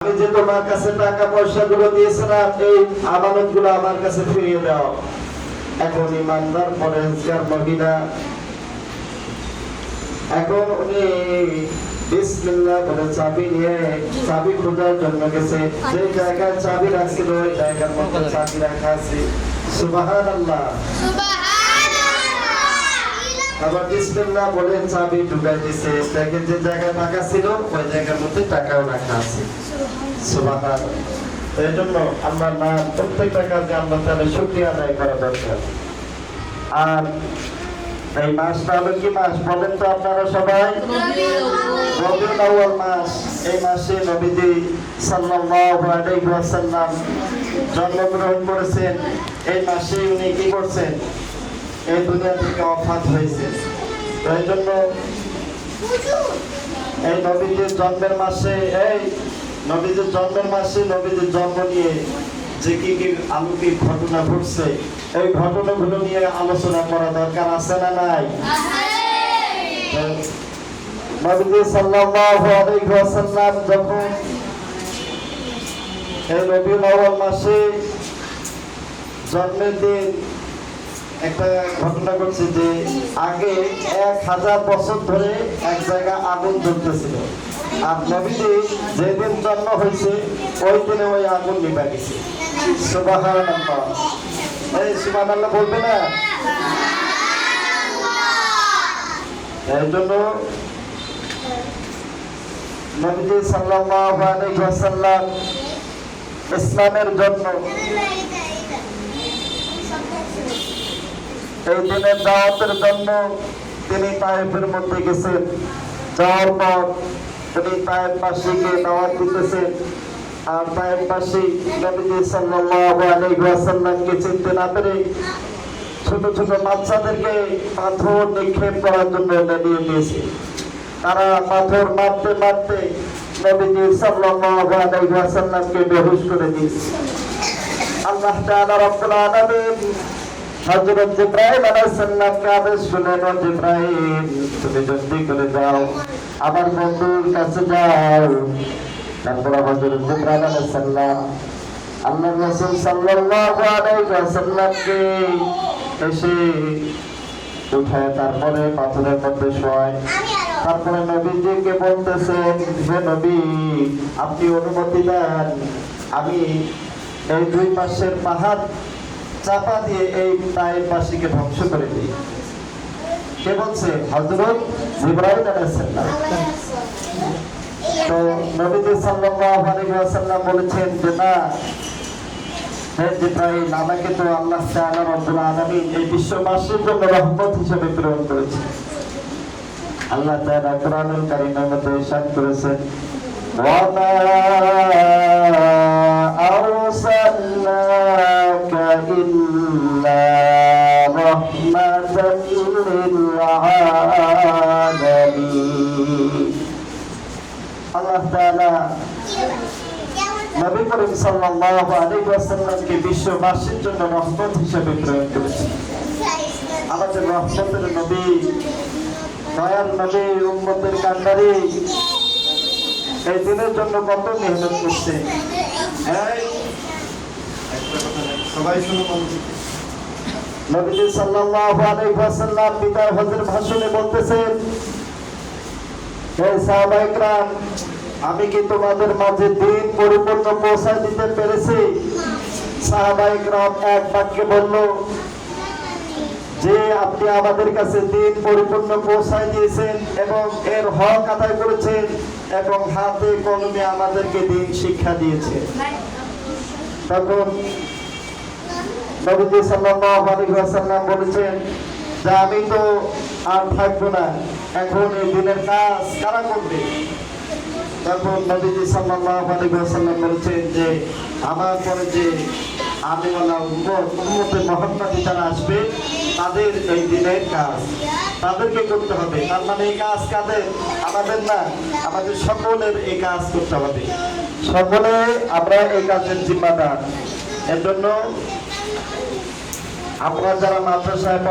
আমি যে তোমার কাছে টাকা পয়সা গুলো দিয়েছিলাম এই আমানত গুলো আমার কাছে ফিরিয়ে দাও। এখন ইমানদার পরেজগার মহিলা এখন উনি বিসমিল্লাহ বলে চাবি নিয়ে চাবি খোঁজার জন্য গেছে। যে জায়গায় চাবি রাখছিল ওই জায়গার মধ্যে চাবি রাখা আছে। সুবহানাল্লাহ আবার বিসমিল্লাহ বলে চাবি ঢুকাই দিয়েছে। দেখে যে জায়গায় টাকা ছিল ওই জায়গার মধ্যে টাকাও রাখা আছে। সুবহানাল্লাহ। এই জন্য আমরা না প্রত্যেকটা কাজে আল্লাহ তাআলার শুকরিয়া আদায় করা দরকার। আর এই মাসটা হলো কি মাস বলেন তো আপনারা সবাই? রবিউল আউয়াল মাস। এই মাসে নবীজি সাল্লাল্লাহু আলাইহি ওয়াসাল্লাম জন্মগ্রহণ করেছেন। এই মাসে উনি কি করছেন? এই দুনিয়া থেকে ওফাত হয়েছেন। এই জন্য এই নবীজির জন্মের মাসে নবীজির জন্ম নিয়ে যে কি কি অলৌকিক ঘটনা ঘটছে এই ঘটনাগুলো নিয়ে আলোচনা করা দরকার আছে না নাই? নবীজি সাল্লাল্লাহু আলাইহি ওয়াসাল্লাম যখন এই রবিউল আউয়াল মাসে জন্মের দিন একটা ঘটনা ঘটছে যে আগে 1000 বছর ধরে এক জায়গায় আগুন জ্বলতেছিল। আর নবীজি যেদিন জন্ম হয়েছে ওই দিনে ওই আগুন নিভে গেছে। সুবহানাল্লাহ। এই সুবহানাল্লাহ বলবে না? এই জন্য নবীজি সাল্লাল্লাহু আলাইহি ওয়াসাল্লাম ইসলামের জন্য এই দিনের দাওয়াতের জন্য তিনি তায়েফের মধ্যে গেছেন। যাওয়ার পর তিনি তায়েফবাসীকে দাওয়াত দিতেছেন। আর তায়েফবাসী নবীজি সাল্লাল্লাহু আলাইহি ওয়াসাল্লামকে চিনতে না পেরে ছোট ছোট বাচ্চাদেরকে পাথর নিক্ষেপ করার জন্য দাঁড়িয়ে দিয়েছে। তারা পাথর মারতে মারতে নবীজি সাল্লাল্লাহু আলাইহি ওয়াসাল্লামকে বেহুশ করে দিয়েছে। আল্লাহ তাআলা রব্বুল আলামিন হযরত জিবরাইল আলাইহিস সালামকে আদেশ করলেন, জিবরাইল তুমি জলদি করে যাও আমার বন্ধুর কাছে যাও। তারপর হযরত জিবরাইল আলাইহিস সালাম আল্লাহর রাসূল সাল্লাল্লাহু আলাইহি ওয়াসাল্লামকে এসে উঠায় তারপরে পাথরের মধ্যে শোয়। তারপরে নবীজিকে বলতেছেন, হে নবী আপনি অনুমতি দেন আমি এই 2 পাশের পাহাড় চাপা দিয়ে এই তায়েফবাসীকে ধ্বংস করে দিই। কে বলছে? হযরত জিবরাইল আলাইহিস সালাম। তো নবীজি সাল্লাল্লাহু আলাইহি ওয়াসাল্লাম বলেছেন যে না, হে জিবরাইল আমাকে তো আল্লাহ তাআলা রব্বুল আলামিন এই বিশ্ববাসীর জন্য রহমত হিসেবে প্রেরণ করেছেন। আল্লাহ তাআলা কোরআনুল কারীমের মধ্যে ইরশাদ করেছেন, ওয়া মা আরসালনাকা ইল্লা রাহমাতাল লিল আলামিন। আল্লাহ তাআলা নবী করিম সাল্লাল্লাহু আলাইহি ওয়াসাল্লামকে বিশ্ববাসীর জন্য রহমত হিসেবে প্রেরণ করেছেন। আমাদের রহমতের নবী, দয়ার নবী, উম্মতের কান্ডারি এই দিনের জন্য কত মেহনত করছে। সবাই শুনুন। নবীজি সাল্লাল্লাহু আলাইহি ওয়াসাল্লাম পিতার হজের ভাষণে বলতেছেন, হে সাহাবায়ে কেরাম আমি কি তোমাদের মাঝে দিন পরিপূর্ণ পৌঁছায় দিতে পেরেছি? সাহাবায়ে কেরাম এক বাক্যে বলল যে আপনি আমাদের কাছে দিন পরিপূর্ণ পৌঁছায় দিয়েছেন এবং এর হক আদায় করেছেন এবং হাতে কলমে আমাদেরকে দিন শিক্ষা দিয়েছেন। তখন নবীজি সাল্লাল্লাহু আলাইহি ওয়াসাল্লাম বলেছেন যে আমি তো আর থাকবো না, এখন এই দিনের কাজ কারা করবে? তখন নবীজি সাল্লাল্লাহু আলাইহি ওয়াসাল্লাম বলেছেন যে আমার পরে যে আদিওয়ালা উম্মতে মুহাম্মাদি যারা আসবে তাদের এই দিনের কাজ তাদেরকে করতে হবে। তার মানে এই কাজ কাদের? আমাদের না, আমাদের সকলের এই কাজ করতে হবে। সকলে আমরা এই কাজের জিম্মাদার। এর জন্য আমরা যারা মাদ্রাসায়